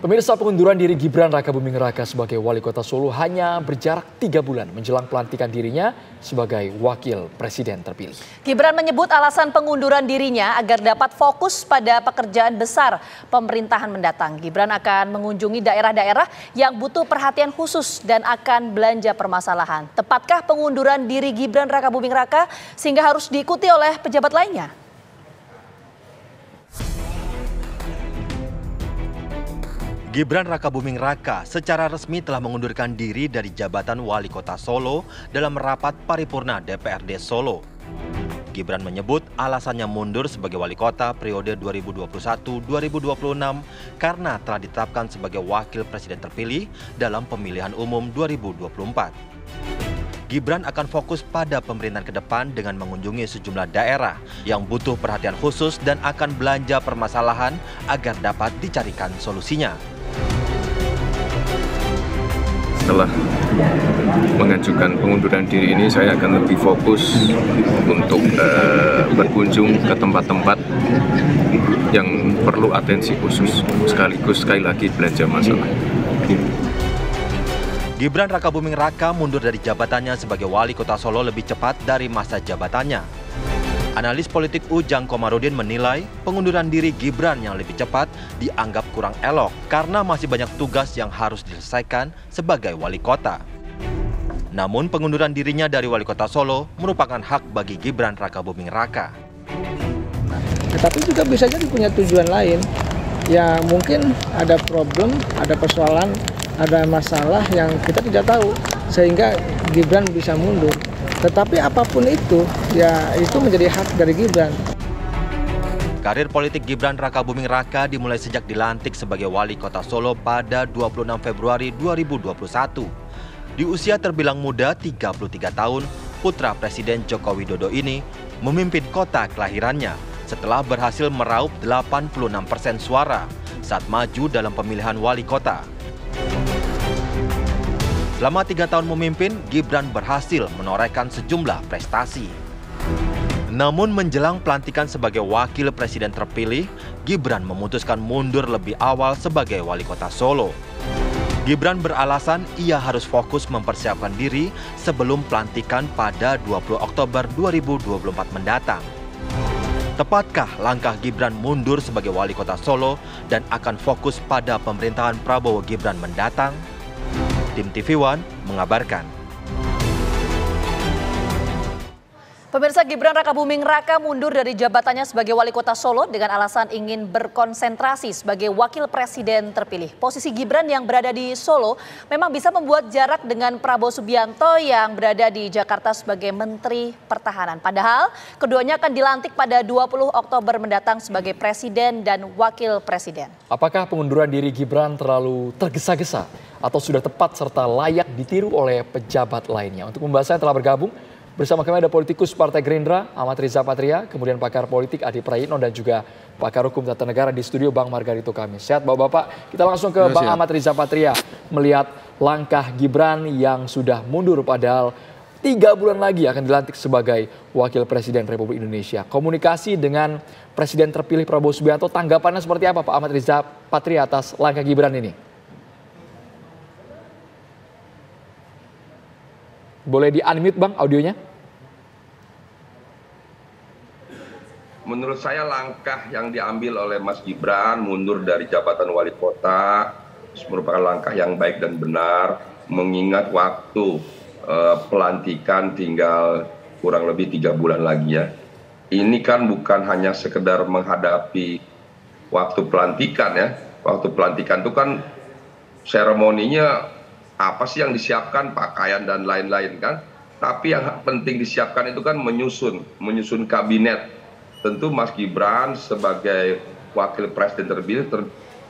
Pemirsa, pengunduran diri Gibran Rakabuming Raka sebagai wali kota Solo hanya berjarak 3 bulan menjelang pelantikan dirinya sebagai wakil presiden terpilih. Gibran menyebut alasan pengunduran dirinya agar dapat fokus pada pekerjaan besar pemerintahan mendatang. Gibran akan mengunjungi daerah-daerah yang butuh perhatian khusus dan akan belanja permasalahan. Tepatkah pengunduran diri Gibran Rakabuming Raka sehingga harus diikuti oleh pejabat lainnya? Gibran Rakabuming Raka secara resmi telah mengundurkan diri dari jabatan wali kota Solo dalam rapat paripurna DPRD Solo. Gibran menyebut alasannya mundur sebagai wali kota periode 2021-2026 karena telah ditetapkan sebagai wakil presiden terpilih dalam pemilihan umum 2024. Gibran akan fokus pada pemerintahan ke depan dengan mengunjungi sejumlah daerah yang butuh perhatian khusus dan akan belanja permasalahan agar dapat dicarikan solusinya. Setelah mengajukan pengunduran diri ini, saya akan lebih fokus untuk berkunjung ke tempat-tempat yang perlu atensi khusus, sekaligus sekali lagi belanja masalah. Gibran Rakabuming Raka mundur dari jabatannya sebagai wali kota Solo lebih cepat dari masa jabatannya. Analis politik Ujang Komarudin menilai pengunduran diri Gibran yang lebih cepat dianggap kurang elok karena masih banyak tugas yang harus diselesaikan sebagai wali kota. Namun pengunduran dirinya dari wali kota Solo merupakan hak bagi Gibran Rakabuming Raka. Tapi juga bisa jadi punya tujuan lain. Ya mungkin ada problem, ada persoalan, ada masalah yang kita tidak tahu sehingga Gibran bisa mundur. Tetapi apapun itu, ya itu menjadi hak dari Gibran. Karir politik Gibran Rakabuming Raka dimulai sejak dilantik sebagai wali kota Solo pada 26 Februari 2021. Di usia terbilang muda 33 tahun, putra Presiden Joko Widodo ini memimpin kota kelahirannya setelah berhasil meraup 86% suara saat maju dalam pemilihan wali kota. Selama 3 tahun memimpin, Gibran berhasil menorehkan sejumlah prestasi. Namun menjelang pelantikan sebagai wakil presiden terpilih, Gibran memutuskan mundur lebih awal sebagai wali kota Solo. Gibran beralasan ia harus fokus mempersiapkan diri sebelum pelantikan pada 20 Oktober 2024 mendatang. Tepatkah langkah Gibran mundur sebagai wali kota Solo dan akan fokus pada pemerintahan Prabowo Gibran mendatang? Tim TV One mengabarkan. Pemirsa, Gibran Rakabuming Raka mundur dari jabatannya sebagai wali kota Solo dengan alasan ingin berkonsentrasi sebagai wakil presiden terpilih. Posisi Gibran yang berada di Solo memang bisa membuat jarak dengan Prabowo Subianto yang berada di Jakarta sebagai Menteri Pertahanan. Padahal keduanya akan dilantik pada 20 Oktober mendatang sebagai presiden dan wakil presiden. Apakah pengunduran diri Gibran terlalu tergesa-gesa atau sudah tepat serta layak ditiru oleh pejabat lainnya? Untuk membahasnya telah bergabung bersama kami ada politikus Partai Gerindra Ahmad Riza Patria, kemudian pakar politik Adi Prayitno dan juga pakar hukum tata negara di studio Bang Margarito kami. Sehat Bapak-bapak, kita langsung ke Bang Ahmad Riza Patria melihat langkah Gibran yang sudah mundur padahal 3 bulan lagi akan dilantik sebagai Wakil Presiden Republik Indonesia. Komunikasi dengan Presiden terpilih Prabowo Subianto, tanggapannya seperti apa Pak Ahmad Riza Patria atas langkah Gibran ini? Boleh di-unmute Bang audionya? Menurut saya langkah yang diambil oleh Mas Gibran mundur dari jabatan wali kota merupakan langkah yang baik dan benar, mengingat waktu pelantikan tinggal kurang lebih 3 bulan lagi ya. Ini kan bukan hanya sekedar menghadapi waktu pelantikan ya. Waktu pelantikan itu kan seremoninya apa sih yang disiapkan, pakaian dan lain-lain kan. Tapi yang penting disiapkan itu kan menyusun kabinet. Tentu Mas Gibran sebagai wakil presiden terpilih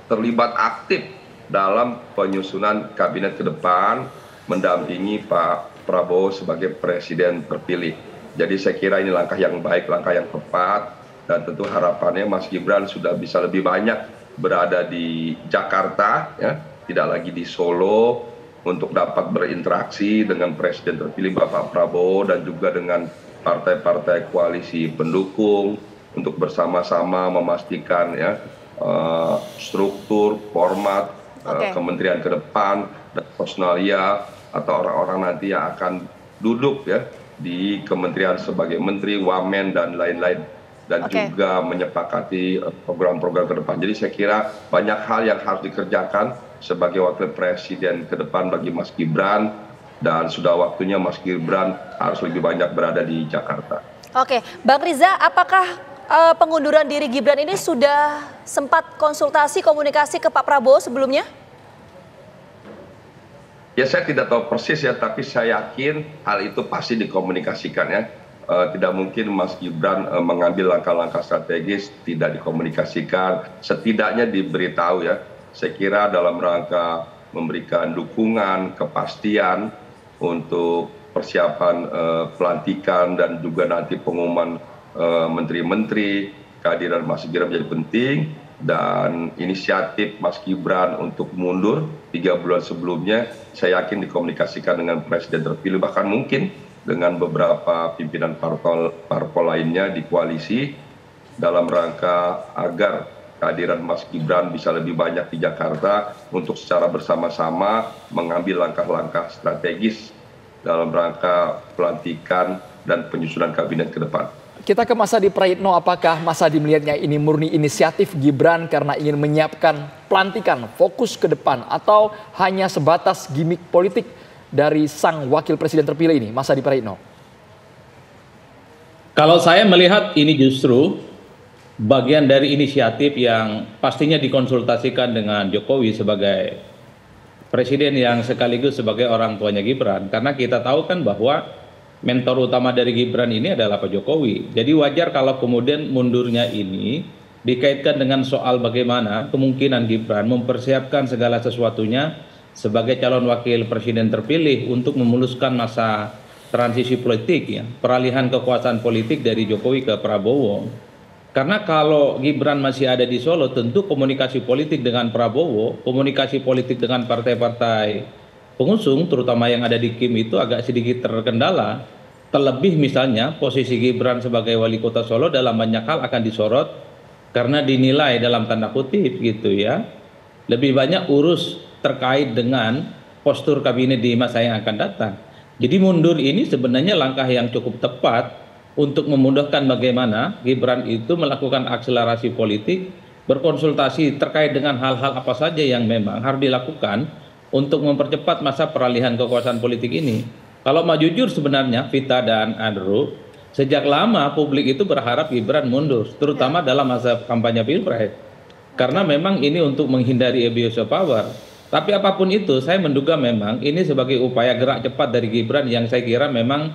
terlibat aktif dalam penyusunan kabinet ke depan, mendampingi Pak Prabowo sebagai presiden terpilih. Jadi saya kira ini langkah yang baik, langkah yang tepat, dan tentu harapannya Mas Gibran sudah bisa lebih banyak berada di Jakarta, ya, tidak lagi di Solo, untuk dapat berinteraksi dengan presiden terpilih Bapak Prabowo dan juga dengan partai-partai koalisi pendukung untuk bersama-sama memastikan ya struktur, format, kementerian ke depan, dan personalia atau orang-orang nanti yang akan duduk ya di kementerian sebagai menteri, wamen dan lain-lain, dan juga menyepakati program-program ke depan. Jadi saya kira banyak hal yang harus dikerjakan sebagai wakil presiden ke depan bagi Mas Gibran, dan sudah waktunya Mas Gibran harus lebih banyak berada di Jakarta. Oke, Bang Riza, apakah pengunduran diri Gibran ini sudah sempat konsultasi, komunikasi ke Pak Prabowo sebelumnya? Ya, saya tidak tahu persis ya, tapi saya yakin hal itu pasti dikomunikasikan ya. Tidak mungkin Mas Gibran mengambil langkah-langkah strategis tidak dikomunikasikan, setidaknya diberitahu ya. Saya kira dalam rangka memberikan dukungan, kepastian untuk persiapan pelantikan dan juga nanti pengumuman menteri-menteri, kehadiran Mas Gibran menjadi penting, dan inisiatif Mas Gibran untuk mundur 3 bulan sebelumnya saya yakin dikomunikasikan dengan presiden terpilih, bahkan mungkin dengan beberapa pimpinan parpol lainnya di koalisi dalam rangka agar kehadiran Mas Gibran bisa lebih banyak di Jakarta untuk secara bersama-sama mengambil langkah-langkah strategis dalam rangka pelantikan dan penyusunan kabinet ke depan. Kita ke Mas Adi Praitno, apakah Mas Adi melihatnya ini murni inisiatif Gibran karena ingin menyiapkan pelantikan fokus ke depan, atau hanya sebatas gimmick politik dari sang wakil presiden terpilih ini, Mas Adi Praitno? Kalau saya melihat ini justru bagian dari inisiatif yang pastinya dikonsultasikan dengan Jokowi sebagai presiden yang sekaligus sebagai orang tuanya Gibran. Karena kita tahu kan bahwa mentor utama dari Gibran ini adalah Pak Jokowi. Jadi wajar kalau kemudian mundurnya ini dikaitkan dengan soal bagaimana kemungkinan Gibran mempersiapkan segala sesuatunya sebagai calon wakil presiden terpilih untuk memuluskan masa transisi politik, ya, peralihan kekuasaan politik dari Jokowi ke Prabowo. Karena kalau Gibran masih ada di Solo, tentu komunikasi politik dengan Prabowo, komunikasi politik dengan partai-partai pengusung, terutama yang ada di Kim, itu agak sedikit terkendala. Terlebih misalnya posisi Gibran sebagai wali kota Solo dalam banyak hal akan disorot karena dinilai dalam tanda kutip gitu ya, lebih banyak urus terkait dengan postur kabinet di masa yang akan datang. Jadi mundur ini sebenarnya langkah yang cukup tepat untuk memudahkan bagaimana Gibran itu melakukan akselerasi politik, berkonsultasi terkait dengan hal-hal apa saja yang memang harus dilakukan untuk mempercepat masa peralihan kekuasaan politik ini. Kalau mau jujur sebenarnya Vita dan Andrew, sejak lama publik itu berharap Gibran mundur, terutama dalam masa kampanye Pilpres. Karena memang ini untuk menghindari abuse of power. Tapi apapun itu, saya menduga memang ini sebagai upaya gerak cepat dari Gibran yang saya kira memang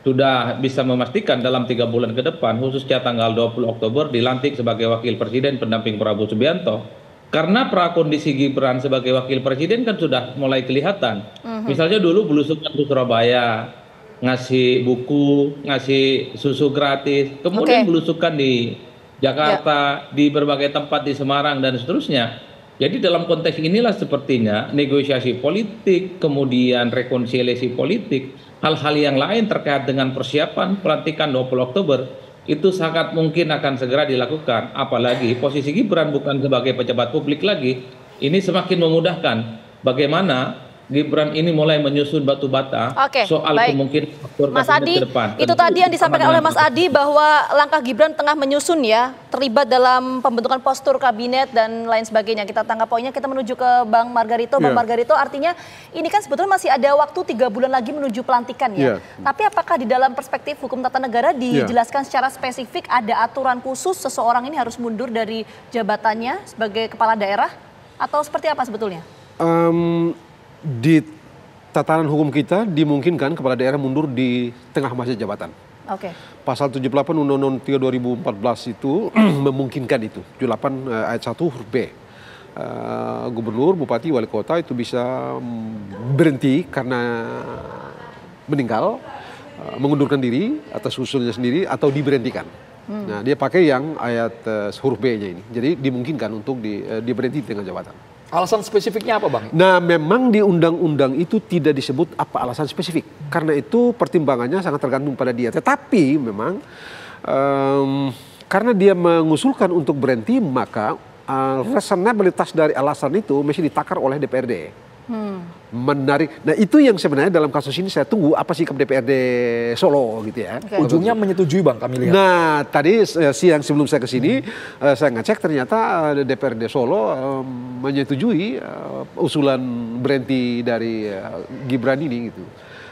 sudah bisa memastikan dalam 3 bulan ke depan, khususnya tanggal 20 Oktober dilantik sebagai wakil presiden pendamping Prabowo Subianto. Karena prakondisi Gibran sebagai wakil presiden kan sudah mulai kelihatan. Misalnya dulu belusukan ke Surabaya, ngasih buku, ngasih susu gratis, kemudian belusukan di Jakarta, di berbagai tempat di Semarang dan seterusnya. Jadi dalam konteks inilah sepertinya negosiasi politik, kemudian rekonsiliasi politik, hal-hal yang lain terkait dengan persiapan pelantikan 20 Oktober itu sangat mungkin akan segera dilakukan. Apalagi posisi Gibran bukan sebagai pejabat publik lagi, ini semakin memudahkan bagaimana Gibran ini mulai menyusun batu bata soal kemungkinan faktor Mas Adi, ke depan. Itu tadi yang disampaikan oleh Mas Adi bahwa langkah Gibran tengah menyusun ya, terlibat dalam pembentukan postur kabinet dan lain sebagainya. Kita tangkap poinnya, kita menuju ke Bang Margarito. Bang Margarito, artinya ini kan sebetulnya masih ada waktu 3 bulan lagi menuju pelantikan ya. Tapi apakah di dalam perspektif hukum tata negara dijelaskan secara spesifik ada aturan khusus seseorang ini harus mundur dari jabatannya sebagai kepala daerah? Atau seperti apa sebetulnya? Di tatanan hukum kita dimungkinkan kepala daerah mundur di tengah masa jabatan. Pasal 78 Undang-Undang 3 2014 itu memungkinkan itu. 78 ayat 1 huruf B. Gubernur, bupati, wali kota itu bisa berhenti karena meninggal, mengundurkan diri atas usulnya sendiri atau diberhentikan. Nah, dia pakai yang ayat huruf B-nya ini. Jadi dimungkinkan untuk diberhenti dengan jabatan. Alasan spesifiknya apa, Bang? Nah, memang di undang-undang itu tidak disebut apa alasan spesifik. Karena itu pertimbangannya sangat tergantung pada dia. Tetapi memang karena dia mengusulkan untuk berhenti, maka reasonabilitas dari alasan itu mesti ditakar oleh DPRD. Menarik. Nah itu yang sebenarnya dalam kasus ini saya tunggu apa sikap DPRD Solo gitu ya. Ujungnya menyetujui Bang kami lihat. Nah tadi siang sebelum saya ke sini saya ngecek ternyata DPRD Solo menyetujui usulan berhenti dari Gibran ini gitu.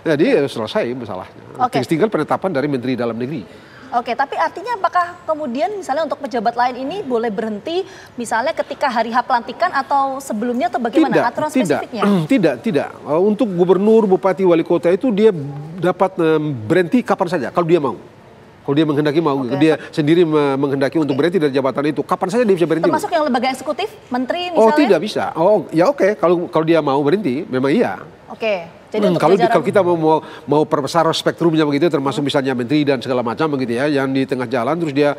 Jadi selesai masalahnya. Tinggal penetapan dari Menteri Dalam Negeri. Oke, tapi artinya apakah kemudian misalnya untuk pejabat lain ini boleh berhenti misalnya ketika hari H pelantikan atau sebelumnya atau bagaimana aturan spesifiknya? Tidak. Untuk gubernur, bupati, wali kota itu dia dapat berhenti kapan saja kalau dia mau. Kalau dia menghendaki dia sendiri menghendaki untuk berhenti dari jabatan itu, kapan saja dia bisa berhenti. Termasuk yang lembaga eksekutif, menteri misalnya? Oh tidak bisa. Oh ya oke. Kalau dia mau berhenti, memang iya. Oke. Jadi kalau kita mau perbesar spektrumnya begitu, termasuk misalnya menteri dan segala macam begitu ya, yang di tengah jalan terus dia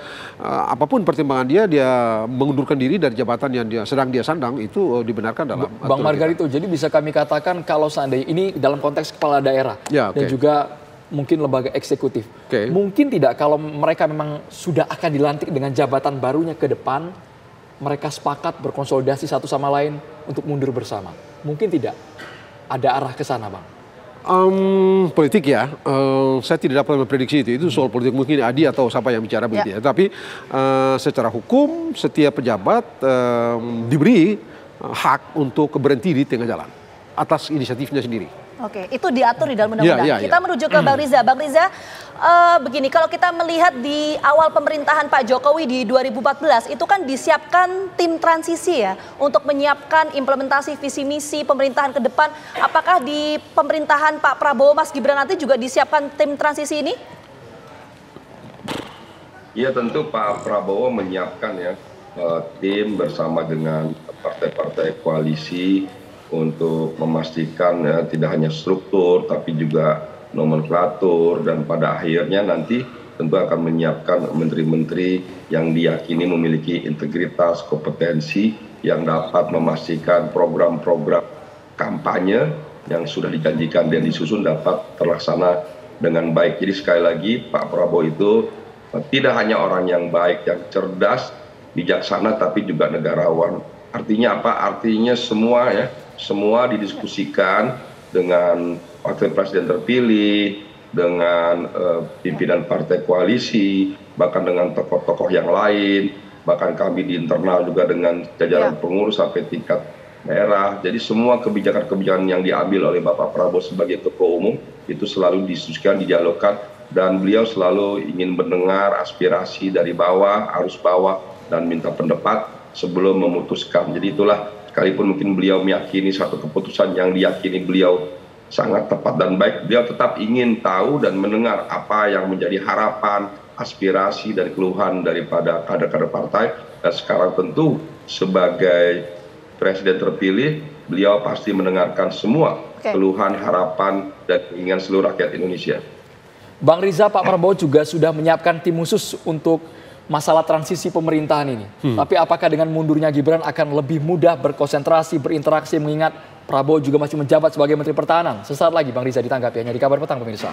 apapun pertimbangan dia mengundurkan diri dari jabatan yang sedang dia sandang itu dibenarkan dalam. Bang Margarito, jadi bisa kami katakan kalau seandainya ini dalam konteks kepala daerah dan juga mungkin lembaga eksekutif, mungkin tidak kalau mereka memang sudah akan dilantik dengan jabatan barunya ke depan, mereka sepakat berkonsolidasi satu sama lain untuk mundur bersama, mungkin tidak. Ada arah ke sana, Bang? Politik ya, saya tidak dapat memprediksi itu soal politik, mungkin Adi atau siapa yang bicara begitu ya. Tapi secara hukum setiap pejabat diberi hak untuk berhenti di tengah jalan atas inisiatifnya sendiri. Oke, itu diatur di dalam undang-undang. Kita menuju ke Bang Riza. Bang Riza, begini, kalau kita melihat di awal pemerintahan Pak Jokowi di 2014, itu kan disiapkan tim transisi ya, untuk menyiapkan implementasi visi misi pemerintahan ke depan. Apakah di pemerintahan Pak Prabowo, Mas Gibran nanti juga disiapkan tim transisi ini? Ya tentu Pak Prabowo menyiapkan ya tim bersama dengan partai-partai koalisi untuk memastikan ya, tidak hanya struktur tapi juga nomenklatur, dan pada akhirnya nanti tentu akan menyiapkan menteri-menteri yang diyakini memiliki integritas, kompetensi yang dapat memastikan program-program kampanye yang sudah dijanjikan dan disusun dapat terlaksana dengan baik. Jadi sekali lagi Pak Prabowo itu tidak hanya orang yang baik, yang cerdas, bijaksana, tapi juga negarawan. Artinya apa? Artinya semua didiskusikan dengan wakil presiden terpilih, dengan pimpinan partai koalisi, bahkan dengan tokoh-tokoh yang lain, bahkan kami di internal juga dengan jajaran pengurus sampai tingkat daerah. Jadi semua kebijakan-kebijakan yang diambil oleh Bapak Prabowo sebagai ketua umum itu selalu didiskusikan, didialogkan, dan beliau selalu ingin mendengar aspirasi dari bawah, arus bawah, dan minta pendapat sebelum memutuskan. Jadi itulah, sekalipun mungkin beliau meyakini satu keputusan yang diyakini beliau sangat tepat dan baik, beliau tetap ingin tahu dan mendengar apa yang menjadi harapan, aspirasi dan keluhan daripada kader-kader partai. Dan sekarang tentu sebagai presiden terpilih, beliau pasti mendengarkan semua keluhan, harapan, dan keinginan seluruh rakyat Indonesia. Bang Riza, Pak Prabowo juga sudah menyiapkan tim khusus untuk masalah transisi pemerintahan ini. Tapi apakah dengan mundurnya Gibran akan lebih mudah berkonsentrasi, berinteraksi, mengingat Prabowo juga masih menjabat sebagai Menteri Pertahanan? Sesaat lagi Bang Riza ditanggapi hanya di Kabar Petang, pemirsa.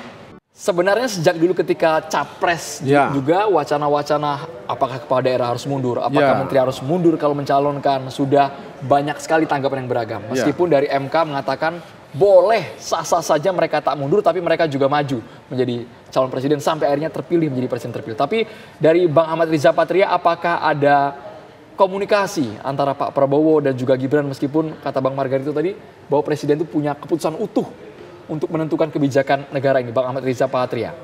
Sebenarnya sejak dulu ketika Capres juga wacana-wacana apakah kepala daerah harus mundur, apakah menteri harus mundur kalau mencalonkan, sudah banyak sekali tanggapan yang beragam. Meskipun dari MK mengatakan boleh sah-sah saja mereka tak mundur, tapi mereka juga maju menjadi calon presiden sampai akhirnya terpilih menjadi presiden terpilih. Tapi dari Bang Ahmad Riza Patria, apakah ada komunikasi antara Pak Prabowo dan juga Gibran, meskipun kata Bang Margarito tadi bahwa presiden itu punya keputusan utuh untuk menentukan kebijakan negara ini, Bang Ahmad Riza Patria?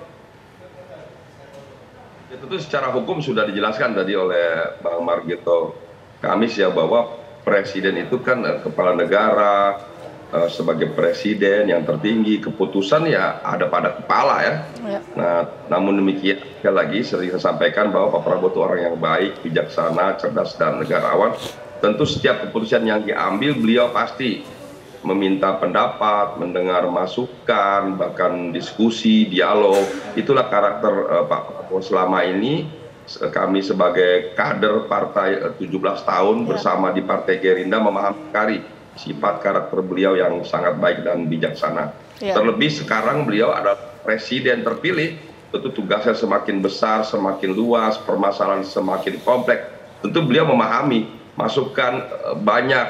Ya, tentu secara hukum sudah dijelaskan tadi oleh Bang Margarito Kamis ya, bahwa presiden itu kan kepala negara, sebagai presiden yang tertinggi, keputusan ya ada pada kepala ya. Nah, namun demikian sekali lagi sering saya sampaikan bahwa Pak Prabowo itu orang yang baik, bijaksana, cerdas, dan negarawan. Tentu setiap keputusan yang diambil beliau pasti meminta pendapat, mendengar masukan, bahkan diskusi, dialog. Itulah karakter Pak Prabowo selama ini. Kami sebagai kader partai 17 tahun bersama di Partai Gerindra memahami sekali sifat karakter beliau yang sangat baik dan bijaksana. Terlebih sekarang beliau adalah presiden terpilih, tentu tugasnya semakin besar, semakin luas, permasalahan semakin kompleks. Tentu beliau memahami masukan banyak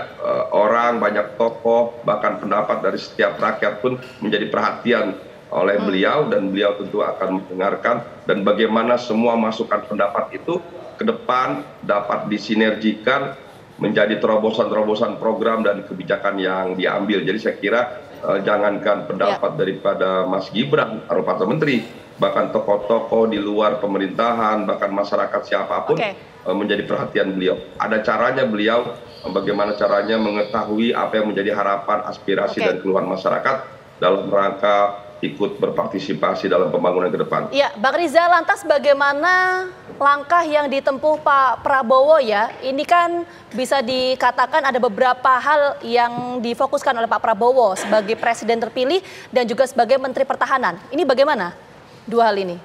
orang, banyak tokoh, bahkan pendapat dari setiap rakyat pun menjadi perhatian oleh beliau, dan beliau tentu akan mendengarkan, dan bagaimana semua masukan pendapat itu ke depan dapat disinergikan menjadi terobosan-terobosan program dan kebijakan yang diambil. Jadi saya kira jangankan pendapat daripada Mas Gibran atau Pak Menteri, bahkan tokoh-tokoh di luar pemerintahan, bahkan masyarakat siapapun menjadi perhatian beliau. Ada caranya beliau, bagaimana caranya mengetahui apa yang menjadi harapan, aspirasi dan keluhan masyarakat dalam rangka ikut berpartisipasi dalam pembangunan ke depan. Ya, Bang Riza, lantas bagaimana langkah yang ditempuh Pak Prabowo ya? Ini kan bisa dikatakan ada beberapa hal yang difokuskan oleh Pak Prabowo sebagai presiden terpilih dan juga sebagai Menteri Pertahanan. Ini bagaimana dua hal ini?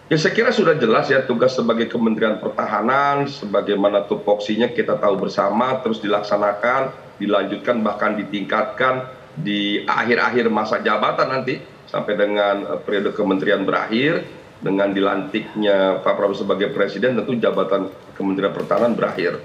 Ya, saya kira sudah jelas ya, tugas sebagai Kementerian Pertahanan, sebagaimana tupoksinya kita tahu bersama, terus dilaksanakan, dilanjutkan, bahkan ditingkatkan di akhir-akhir masa jabatan nanti, sampai dengan periode kementerian berakhir, dengan dilantiknya Pak Prabowo sebagai presiden, tentu jabatan Kementerian Pertahanan berakhir.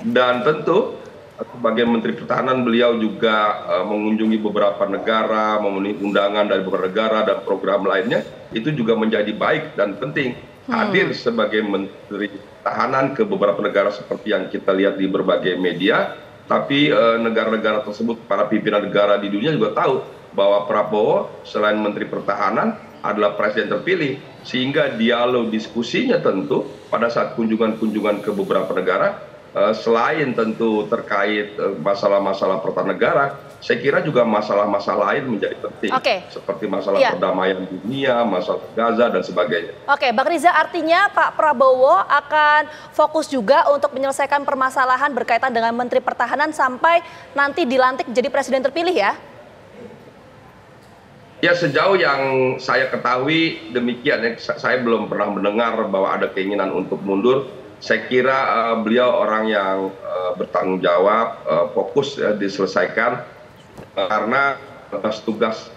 Dan tentu sebagai Menteri Pertahanan beliau juga mengunjungi beberapa negara, memenuhi undangan dari beberapa negara dan program lainnya, itu juga menjadi baik dan penting. Hadir sebagai Menteri Pertahanan ke beberapa negara seperti yang kita lihat di berbagai media, tapi negara-negara tersebut, para pimpinan negara di dunia juga tahu bahwa Prabowo selain Menteri Pertahanan adalah presiden terpilih, sehingga dialog diskusinya tentu pada saat kunjungan-kunjungan ke beberapa negara, selain tentu terkait masalah-masalah pertahanan negara, saya kira juga masalah-masalah lain menjadi penting, seperti masalah perdamaian dunia, masalah Gaza dan sebagainya. Bang Riza, artinya Pak Prabowo akan fokus juga untuk menyelesaikan permasalahan berkaitan dengan Menteri Pertahanan sampai nanti dilantik jadi presiden terpilih ya? Ya, sejauh yang saya ketahui demikian ya. Saya belum pernah mendengar bahwa ada keinginan untuk mundur. Saya kira beliau orang yang bertanggung jawab, fokus diselesaikan, karena tugas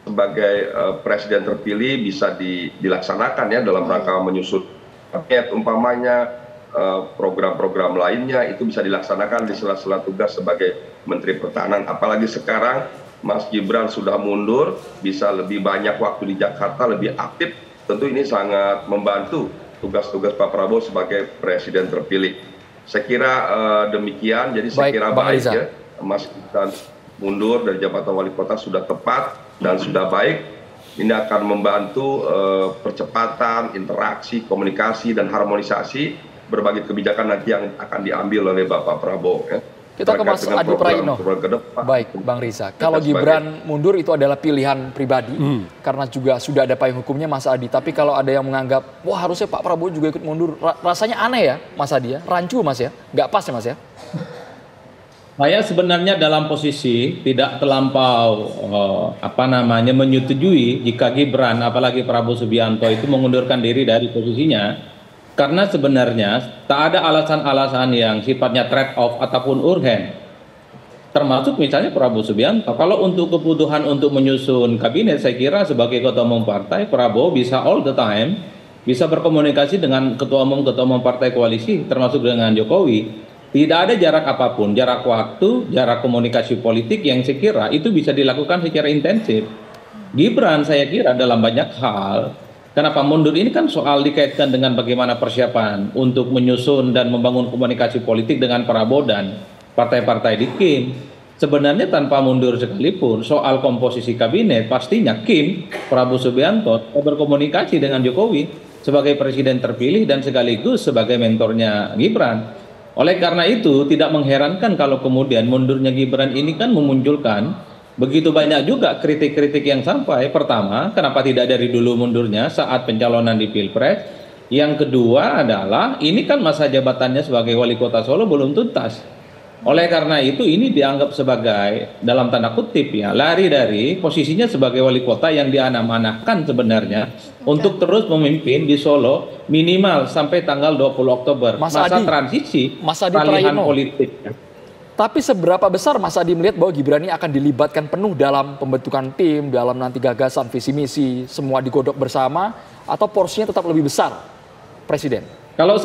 sebagai presiden terpilih bisa dilaksanakan ya dalam rangka menyusun paket, umpamanya program-program lainnya itu bisa dilaksanakan di sela-sela tugas sebagai Menteri Pertahanan. Apalagi sekarang Mas Gibran sudah mundur, bisa lebih banyak waktu di Jakarta, lebih aktif, tentu ini sangat membantu tugas-tugas Pak Prabowo sebagai presiden terpilih. Saya kira demikian, jadi saya kira baik ya, Mas Gibran mundur dari jabatan wali kota sudah tepat dan sudah baik. Ini akan membantu percepatan interaksi, komunikasi, dan harmonisasi berbagai kebijakan nanti yang akan diambil oleh Bapak Prabowo. Ya. Kita ke Mas Adi Praitno. Baik, Bang Riza. Kalau Gibran mundur itu adalah pilihan pribadi, karena juga sudah ada payung hukumnya, Mas Adi. Tapi kalau ada yang menganggap, wah harusnya Pak Prabowo juga ikut mundur, rasanya aneh ya, Mas Adi ya, rancu Mas ya, nggak pas ya Mas ya? Saya sebenarnya dalam posisi tidak terlampau menyetujui jika Gibran, apalagi Prabowo Subianto itu mengundurkan diri dari posisinya. Karena sebenarnya tak ada alasan-alasan yang sifatnya trade-off ataupun urgen. Termasuk misalnya Prabowo Subianto. Kalau untuk kebutuhan untuk menyusun kabinet, saya kira sebagai ketua umum partai, Prabowo bisa all the time, bisa berkomunikasi dengan ketua umum partai koalisi, termasuk dengan Jokowi. Tidak ada jarak apapun, jarak waktu, jarak komunikasi politik yang saya kira itu bisa dilakukan secara intensif. Gibran saya kira dalam banyak hal, kenapa mundur ini kan soal dikaitkan dengan bagaimana persiapan untuk menyusun dan membangun komunikasi politik dengan Prabowo dan partai-partai di Kim. Sebenarnya tanpa mundur sekalipun soal komposisi kabinet, pastinya Kim, Prabowo Subianto berkomunikasi dengan Jokowi sebagai presiden terpilih dan sekaligus sebagai mentornya Gibran. Oleh karena itu tidak mengherankan kalau kemudian mundurnya Gibran ini kan memunculkan begitu banyak juga kritik-kritik yang sampai. Pertama, kenapa tidak dari dulu mundurnya saat pencalonan di Pilpres? Yang kedua adalah ini kan masa jabatannya sebagai wali kota Solo belum tuntas. Oleh karena itu ini dianggap sebagai dalam tanda kutip ya lari dari posisinya sebagai wali kota yang dianam-anahkan sebenarnya untuk terus memimpin di Solo minimal sampai tanggal 20 Oktober. Masa transisi pilihan politik. Tapi seberapa besar Mas Adi melihat bahwa Gibran ini akan dilibatkan penuh dalam pembentukan tim, dalam nanti gagasan, visi misi, semua digodok bersama, atau porsinya tetap lebih besar Presiden? Kalau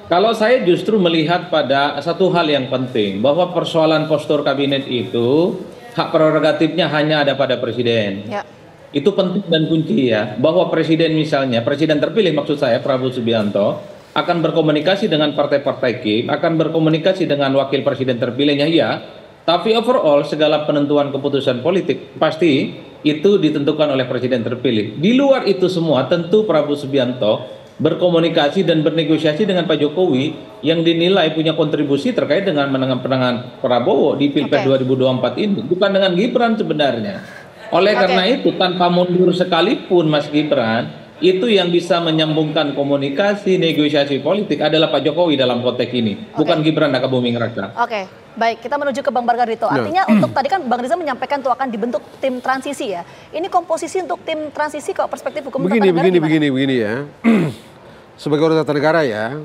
Kalau saya justru melihat pada satu hal yang penting, bahwa persoalan postur kabinet itu hak prerogatifnya hanya ada pada presiden. Ya. Itu penting dan kunci ya, bahwa presiden misalnya, presiden terpilih maksud saya Prabowo Subianto, akan berkomunikasi dengan partai-partai KIP, akan berkomunikasi dengan wakil presiden terpilihnya ya, tapi overall segala penentuan keputusan politik pasti itu ditentukan oleh presiden terpilih. Di luar itu semua tentu Prabowo Subianto berkomunikasi dan bernegosiasi dengan Pak Jokowi yang dinilai punya kontribusi terkait dengan menangan Prabowo di Pilpres 2024 ini, bukan dengan Gibran sebenarnya. Oleh karena itu tanpa mundur sekalipun Mas Gibran, itu yang bisa menyambungkan komunikasi, negosiasi politik adalah Pak Jokowi dalam konteks ini, bukan Gibran Rakabuming Raka. Oke, baik, kita menuju ke Bang Margarito. Artinya untuk tadi kan Bang Riza menyampaikan tuh akan dibentuk tim transisi ya. Ini komposisi untuk tim transisi kok perspektif hukum tata negara begini ya. Sebagai orang tata negara ya,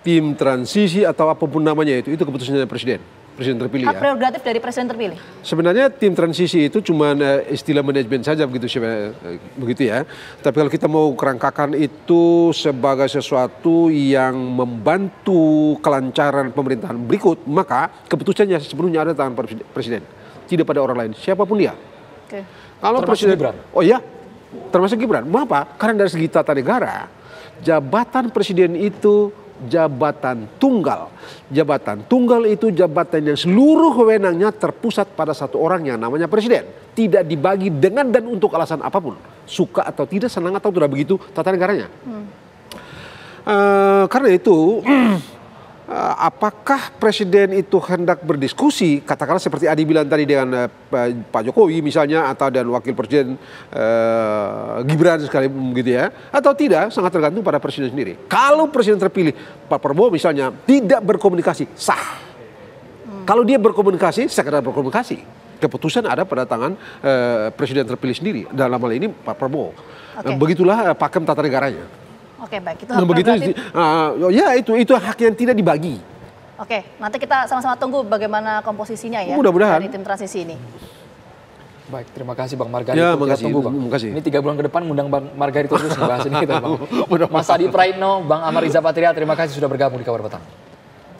tim transisi atau apapun namanya itu keputusannya presiden terpilih. Hak prerogatif dari presiden terpilih. Sebenarnya tim transisi itu cuma istilah manajemen saja begitu ya. Tapi kalau kita mau kerangkakan itu sebagai sesuatu yang membantu kelancaran pemerintahan berikut, maka keputusannya sepenuhnya ada di tangan presiden, tidak pada orang lain, siapapun dia. Oke. Kalau presiden, Gibran. Oh iya, termasuk Gibran. Mengapa? Karena dari segi tata negara, jabatan presiden itu jabatan tunggal. Jabatan tunggal itu jabatan yang seluruh wewenangnya terpusat pada satu orang yang namanya presiden. Tidak dibagi dengan dan untuk alasan apapun. Suka atau tidak, senang atau tidak, begitu tata negaranya. Karena itu, apakah presiden itu hendak berdiskusi, katakanlah seperti Adi bilang tadi dengan Pak Jokowi misalnya, atau dan wakil presiden Gibran sekali begitu ya, atau tidak, sangat tergantung pada presiden sendiri. Kalau presiden terpilih Pak Prabowo misalnya tidak berkomunikasi, sah. Kalau dia berkomunikasi, sekedar berkomunikasi, keputusan ada pada tangan presiden terpilih sendiri, dalam hal ini Pak Prabowo. Begitulah pakem tata negaranya. Oke, baik, itu hak prerogatif. Ya itu hak yang tidak dibagi. Oke, nanti kita sama-sama tunggu bagaimana komposisinya ya dari tim transisi ini. Baik, terima kasih Bang Margarito. Ya, makasih, tunggu Bang. Ini 3 bulan ke depan ngundang Bang Margarito terus ngebahas ini kita Bang. Mas Adi Praitno, Bang Amar Riza Patria, terima kasih sudah bergabung di Kabar Petang.